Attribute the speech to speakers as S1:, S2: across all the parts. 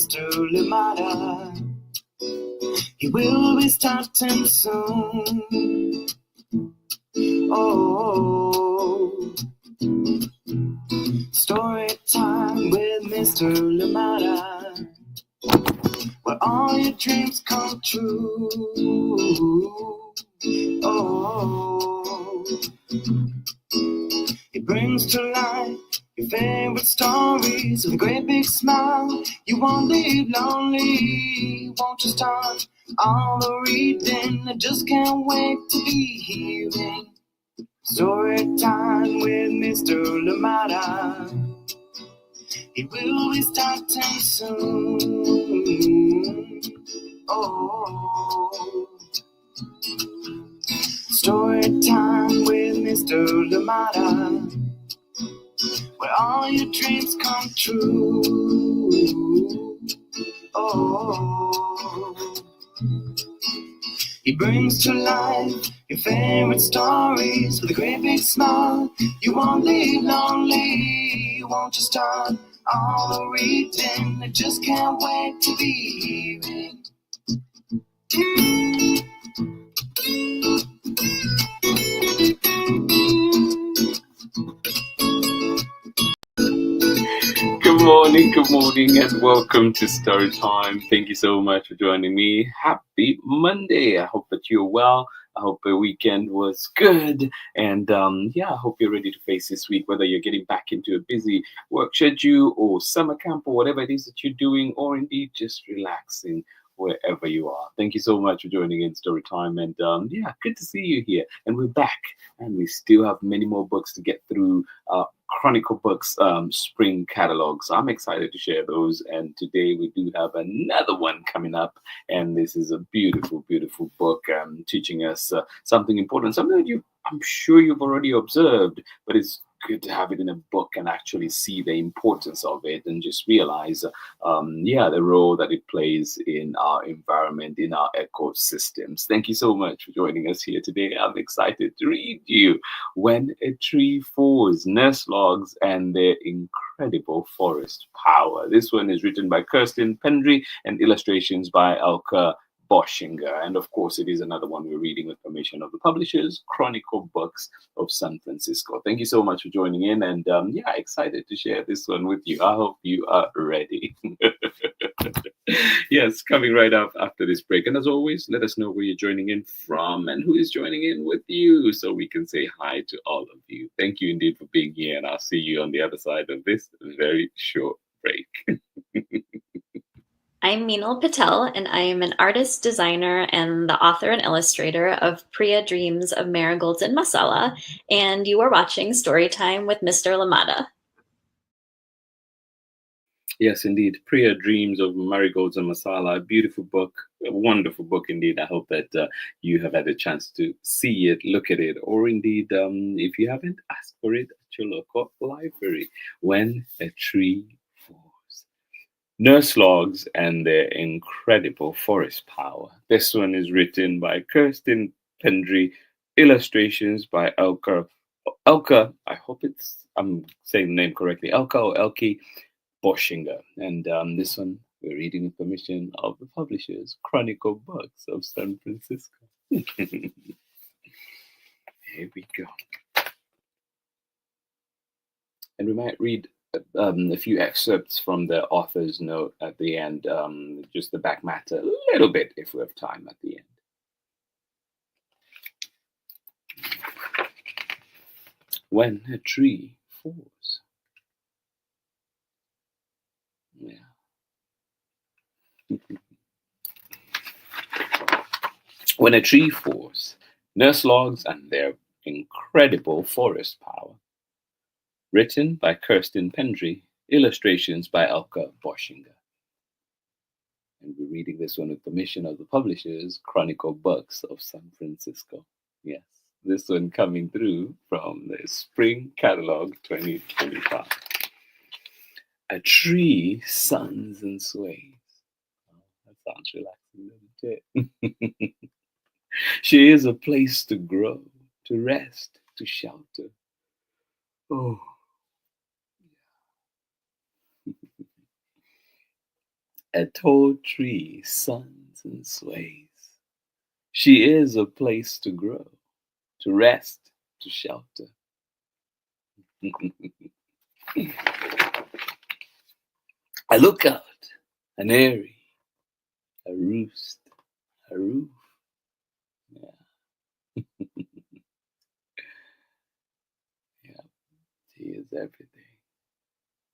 S1: Mr. Limata. He will be starting soon. Oh, story time with Mr. Limata, where all your dreams come true. Oh, he brings to life your favorite stories with a great big smile. You won't leave lonely, won't you start all the reading? I just can't wait to be hearing story time with Mr. Limata. He will be starting soon. Oh, story time with Mr. Limata, where all your dreams come true. Oh, he brings to life your favorite stories with a great big smile. You won't leave lonely, won't you start all the reading? I just can't wait to be hearing.
S2: Good morning, and welcome to Story Time. Thank you so much for joining me. Happy Monday. I hope that you're well. I hope the weekend was good. And I hope you're ready to face this week, whether you're getting back into a busy work schedule or summer camp or whatever it is that you're doing, or indeed just relaxing wherever you are. Thank you so much for joining in Story Time. And good to see you here. And we're back, and we still have many more books to get through. Chronicle Books spring catalogs. I'm excited to share those, and today we do have another one coming up, and this is a beautiful, beautiful book teaching us something important, something that I'm sure you've already observed, but it's good to have it in a book and actually see the importance of it and just realize the role that it plays in our environment, in our ecosystems. Thank you so much for joining us here today. I'm excited to read you When a Tree Falls, Nurse Logs and Their Incredible Forest Power. This one is written by KIRSTEN, PENDREIGH, and illustrations by ELKE, BOSCHINGER. And of course, it is another one we're reading with permission of the publishers, Chronicle Books of San Francisco. Thank you so much for joining in, and excited to share this one with you. I hope you are ready. Yes, coming right up after this break. And as always, let us know where you're joining in from and who is joining in with you, so we can say hi to all of you. Thank you indeed for being here, and I'll see you on the other side of this very short break.
S3: I'm Meenal Patel, and I am an artist, designer, and the author and illustrator of Priya Dreams of Marigolds and Masala, and you are watching Storytime with Mr. Limata.
S2: Yes, indeed. Priya Dreams of Marigolds and Masala, a beautiful book, a wonderful book indeed. I hope that you have had a chance to see it, look at it, or indeed, if you haven't, ask for it at your local library. When a Tree Falls. Nurse Logs and Their Incredible Forest Power. This one is written by KIRSTEN, PENDREIGH, illustrations by ELKE. I hope I'm saying the name correctly. ELKE or ELKE, BOSCHINGER. And this one we're reading with permission of the publishers, Chronicle Books of San Francisco. Here we go. And we might read a few excerpts from the author's note at the end, just the back matter a little bit if we have time at the end. When a Tree Falls. Yeah. When a Tree Falls, Nurse Logs and Their Incredible Forest Power. Written by KIRSTEN, PENDREIGH, illustrations by ELKE, BOSCHINGER. And we're reading this one with permission of the publishers, Chronicle Books of San Francisco. Yes, this one coming through from the Spring Catalog 2025. A tree suns and sways. Oh, that sounds relaxing, doesn't it? She is a place to grow, to rest, to shelter. Oh. A tall tree suns and sways. She is a place to grow, to rest, to shelter. I look out, an eyrie, a roost, a roof. Yeah, yeah, she is everything.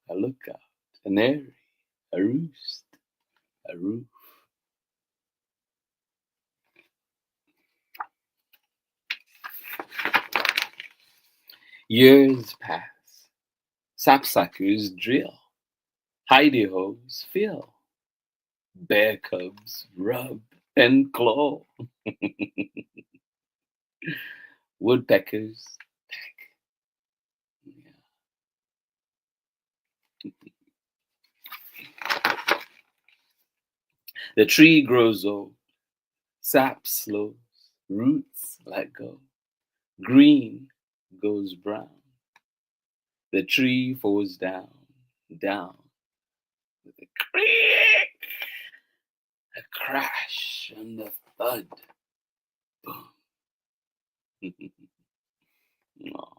S2: I look out, an eyrie, a roost, a roof. Years pass, sapsuckers drill, hidey-hoes fill, bear cubs rub and claw, woodpeckers peck. The tree grows old, sap slows, roots let go, green goes brown. The tree falls down, down, with a creak, a crash, and a thud. Boom. Aw,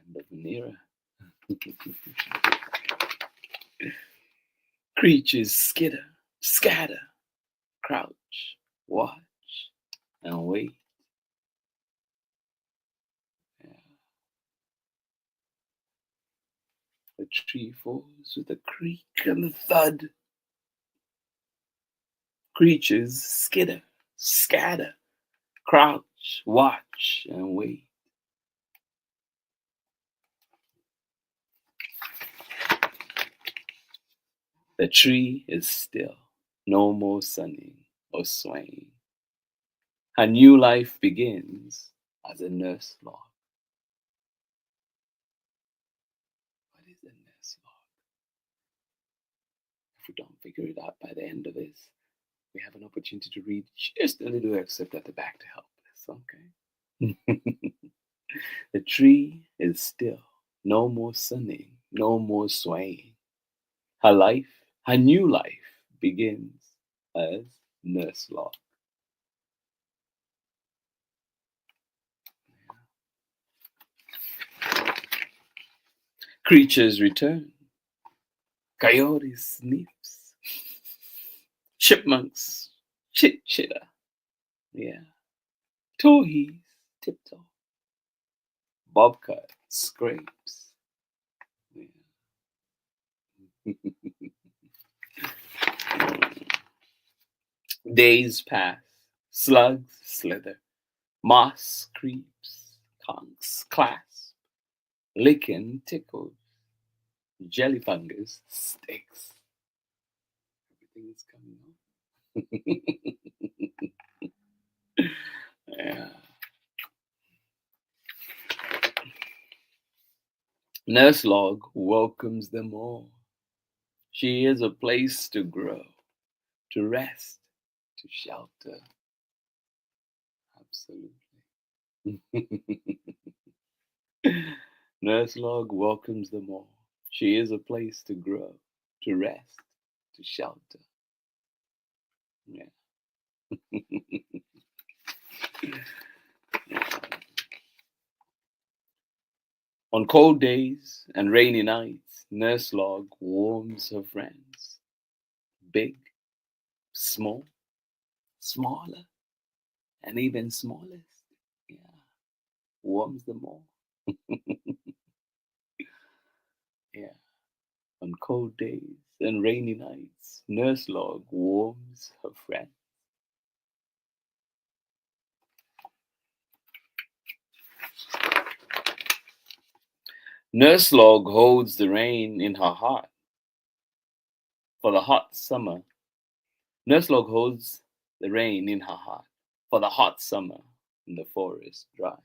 S2: end of an era. Creatures skitter, scatter, crouch, watch, and wait. Yeah. The tree falls with a creak and a thud. Creatures skitter, scatter, crouch, watch, and wait. The tree is still, no more sunning or swaying. A new life begins as a nurse log. What is a nurse log? If we don't figure it out by the end of this, we have an opportunity to read just a little excerpt at the back to help us, okay? The tree is still, no more sunning, no more swaying. Her life, her new life begins as nurse log. Creatures return. Coyotes sniffs. Chipmunks chit-chitter. Yeah. Towhees tiptoe. Bobcat scrapes. Yeah. Days pass. Slugs slither. Moss creeps. Conchs clasp. Lichen tickles. Jelly fungus sticks. Everything is coming up. Yeah. Nurse Log welcomes them all. She is a place to grow, to rest, to shelter. Absolutely. Nurse Log welcomes them all. She is a place to grow, to rest, to shelter. Yeah. On cold days and rainy nights, Nurse Log warms her friends. Big, small, smaller, and even smallest. Yeah. Warms them all. Yeah. On cold days and rainy nights, Nurse Log warms her friends. Nurse Log holds the rain in her heart for the hot summer. Nurse Log holds the rain in her heart for the hot summer when the forest dries.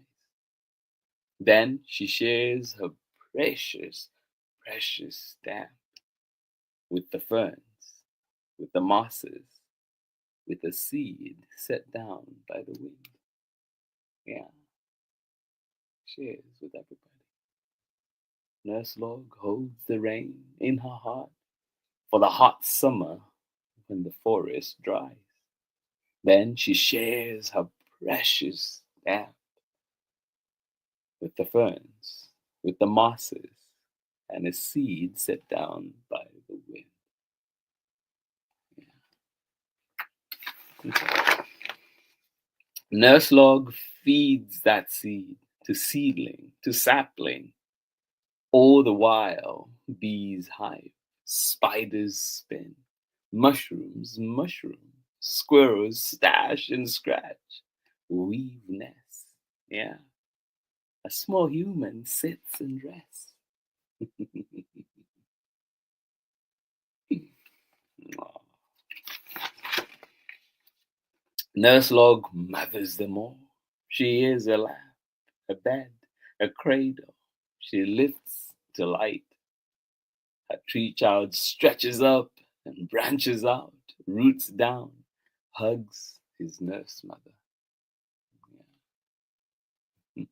S2: Then she shares her precious, precious stamp with the ferns, with the mosses, with the seed set down by the wind. Yeah, shares with everybody. Nurse Log holds the rain in her heart for the hot summer when the forest dries. Then she shares her precious nap with the ferns, with the mosses, and a seed set down by the wind. Nurse log feeds that seed to seedling, to sapling. All the while, bees hive, spiders spin, mushrooms mushroom, squirrels stash and scratch, weave nests. Yeah, a small human sits and rests. Nurse log mothers them all. She is a lamp, a bed, a cradle. She lifts to light. Her tree child stretches up and branches out, roots down, hugs his nurse mother. Yeah.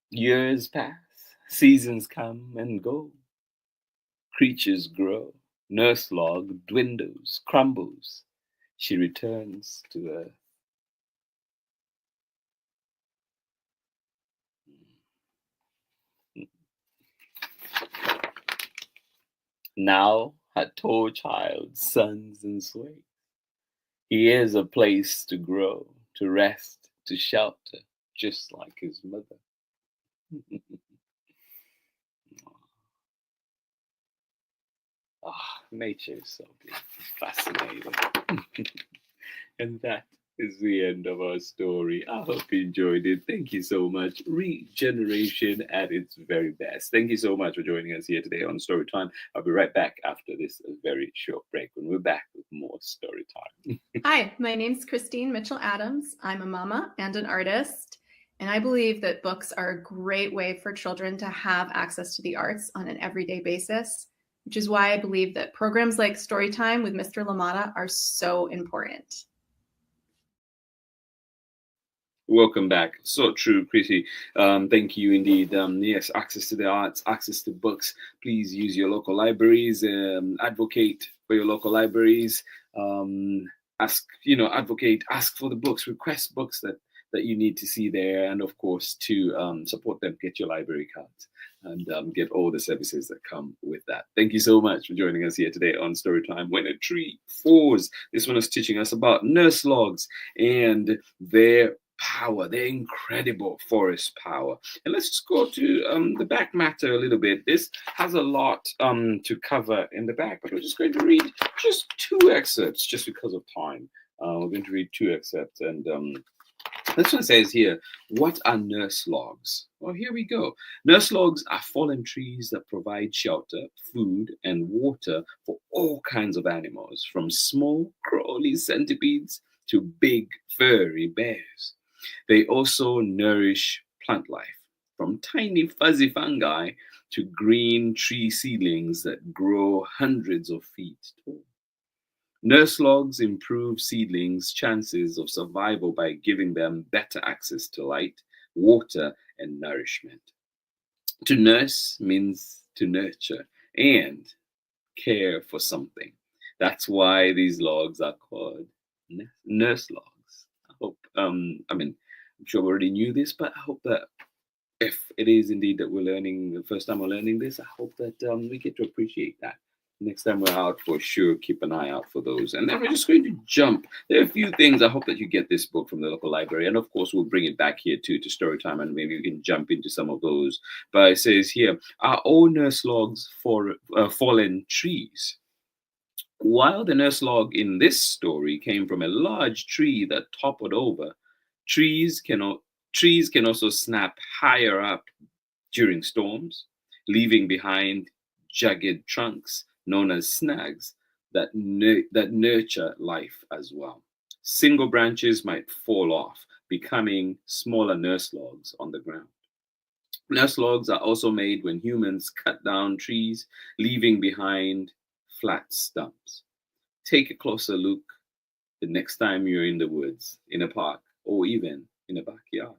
S2: Years pass, seasons come and go. Creatures grow, nurse log dwindles, crumbles. She returns to earth. Now her tall child suns and sways. He is a place to grow, to rest, to shelter, just like his mother. Nature is so beautiful, fascinating. And that is the end of our story. I hope you enjoyed it. Thank you so much. Regeneration at its very best. Thank you so much for joining us here today on Storytime. I'll be right back after this very short break when we're back with more Storytime.
S4: Hi, my name's Christine Mitchell-Adams. I'm a mama and an artist, and I believe that books are a great way for children to have access to the arts on an everyday basis, which is why I believe that programs like Storytime with Mr. Limata are so important.
S2: Welcome back. So true, Chrissy. Thank you indeed. Yes, access to the arts, access to books. Please use your local libraries. Advocate for your local libraries. Advocate. Ask for the books. Request books that you need to see there, and of course to support them. Get your library cards and get all the services that come with that. Thank you so much for joining us here today on Storytime. When a Tree Falls. This one is teaching us about nurse logs and their power, their incredible forest power. And let's just go to the back matter a little bit. This has a lot to cover in the back, but we're just going to read just 2 excerpts just because of time. We're going to read 2 excerpts, and this one says here, what are nurse logs? Well, here we go. Nurse logs are fallen trees that provide shelter, food, and water for all kinds of animals, from small crawly centipedes to big furry bears. They also nourish plant life, from tiny fuzzy fungi to green tree seedlings that grow hundreds of feet tall. Nurse logs improve seedlings' chances of survival by giving them better access to light, water, and nourishment. To nurse means to nurture and care for something. That's why these logs are called nurse logs. I'm sure we already knew this, but I hope that if it is indeed that we're learning, the first time we're learning this, I hope that we get to appreciate that. Next time we're out, for sure, keep an eye out for those. And then we're just going to jump. There are a few things. I hope that you get this book from the local library. And of course, we'll bring it back here too to Storytime, and maybe we can jump into some of those. But it says here, are all nurse logs for fallen trees? While the nurse log in this story came from a large tree that toppled over, trees can also snap higher up during storms, leaving behind jagged trunks known as snags that nurture life as well. Single branches might fall off, becoming smaller nurse logs on the ground. Nurse logs are also made when humans cut down trees, leaving behind flat stumps. Take a closer look the next time you're in the woods, in a park, or even in a backyard.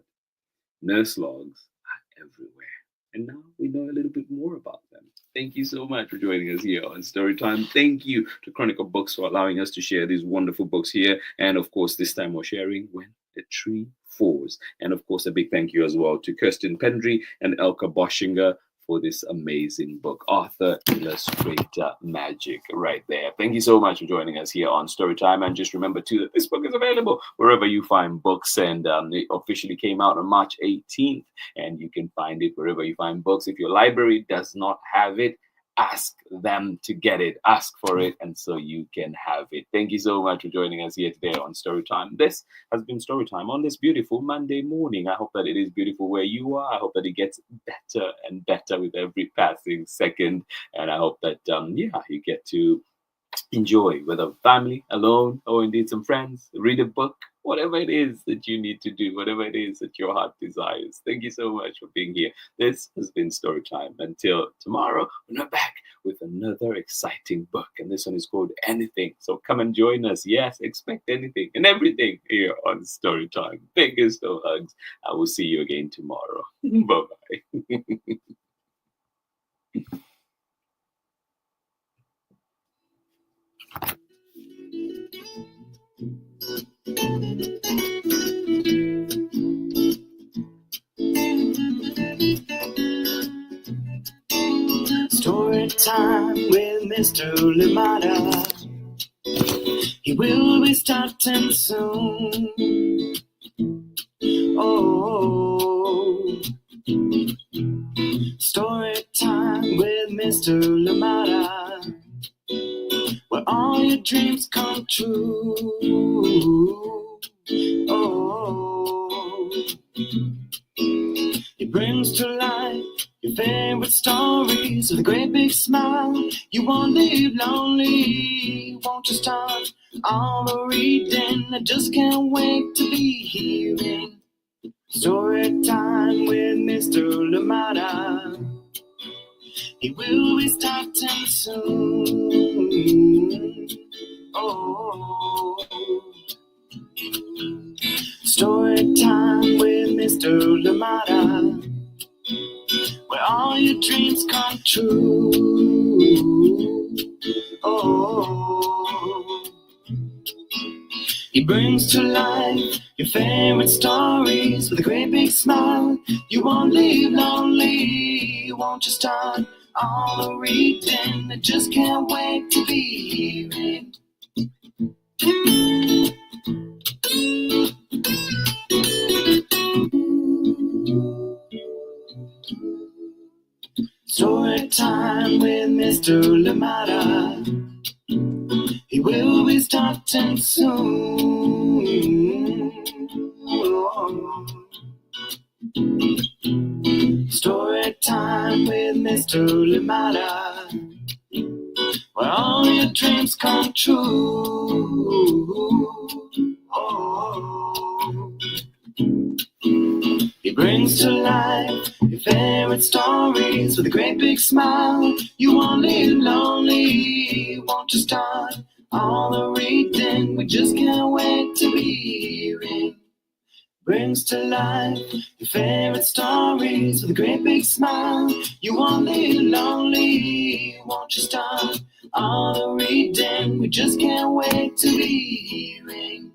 S2: Nurse logs are everywhere. And now we know a little bit more about them. Thank you so much for joining us here on Storytime. Thank you to Chronicle Books for allowing us to share these wonderful books here. And of course, this time we're sharing When the Tree Falls. And of course, a big thank you as well to KIRSTEN Pendrei and ELKE BOSCHINGER for this amazing book. Author, illustrator, magic right there. Thank you so much for joining us here on Storytime. And just remember too that this book is available wherever you find books. And it officially came out on March 18th. And you can find it wherever you find books. If your library does not have it, ask them to get it, ask for it, and so you can have it. Thank you so much for joining us here today on Storytime. This has been Storytime on this beautiful Monday morning. I hope that it is beautiful where you are. I hope that it gets better and better with every passing second, and I hope that you get to enjoy, whether family, alone, or indeed some friends, read a book, whatever it is that you need to do, whatever it is that your heart desires. Thank you so much for being here. This has been Storytime. Until tomorrow, we're back with another exciting book, and this one is called Anything. So come and join us. Yes, expect anything and everything here on Storytime. Biggest of hugs. I will see you again tomorrow. Bye-bye.
S1: Story time with Mr. Limata. He will be starting soon. Oh, story time with Mr. Limata, where all your dreams come true. Oh, he brings to life your favorite stories with a great big smile. You won't live lonely, won't you start all the reading? I just can't wait to be hearing story time with Mr. Limata. He will be starting soon. Oh, story time with Mr. Limata, where all your dreams come true. Oh, he brings to life your favorite stories with a great big smile. You won't live lonely, won't you start all the reading? I just can't wait to be hearing story time with Mr. Limata. He will be starting soon. Oh, story time with Mr. Limata, where all your dreams come true. Oh, he brings to life your favorite stories with a great big smile. You won't live lonely, won't you start all the reading? We just can't wait to be hearing. Brings to life your favorite stories with a great big smile. You won't live lonely, won't you start all the reading? We just can't wait to be hearing